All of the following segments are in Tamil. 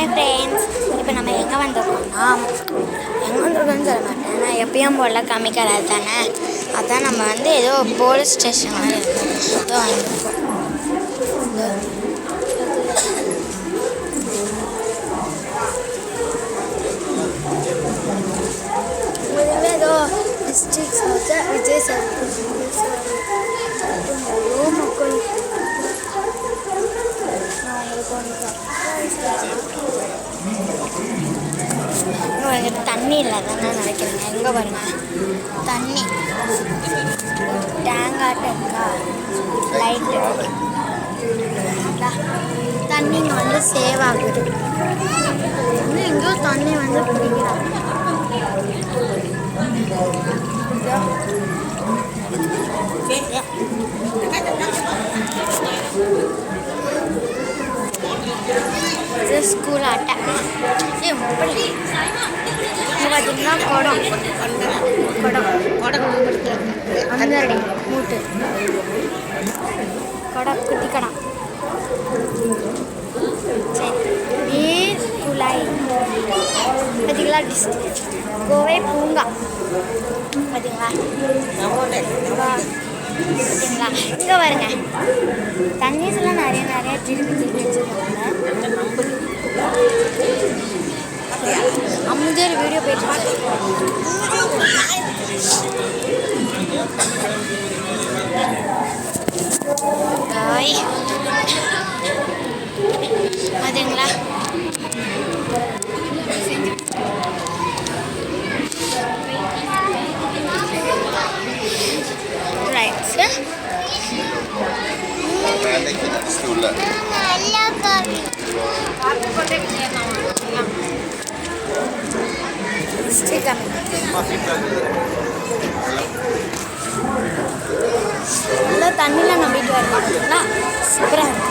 ஹாய் ஃப்ரெண்ட்ஸ், இப்போ நம்ம எங்கே வந்திருக்கோம்னா எங்கே வந்திருக்கோன்னு சொல்ல மாட்டேன். நான் எப்பயும் போல காமிக்கிறது தானே. அதான் நம்ம ஏதோ போலீஸ் ஸ்டேஷன் மாதிரி ஏதோ வந்திருக்கோம். ஏதோ டிஸ்ட்ரிக்ட் விஜய் சார் மக்கள் எனக்கு தண்ணி இல்லை தானே நினைக்கிறேங்க. எங்கே பாருங்க தண்ணி டேங்காட்ட இருக்கா, லைட்டு தண்ணி இங்கே சேவ் ஆகுது. இன்னும் எங்கேயோ தண்ணி பிடிக்கிறாங்க. இது ஸ்கூல் ஆட்டை எப்படி பார்த்தீங்கன்னா குடம் அந்த மூட்டு குடம் குட்டி கடம். சரி, நீர் குழாய் பார்த்தீங்களா, டிஸ்ட்ரிக்ட் கோவை பூங்கா பார்த்தீங்களா. பார்த்தீங்களா இங்கே வருங்க, தண்ணீர்லாம் நிறைய திருப்பி வச்சுருக்காங்க. அமுதர் வீடியோ போயிட்டு பார்த்தீங்களா. நல்லா தண்ணியில் நம்பிட்டு வரீங்களா, சூப்பராக இருக்கு.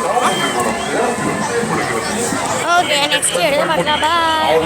ஓகே, நெக்ஸ்ட் எடுத்து பார்க்கலாம். பாய்.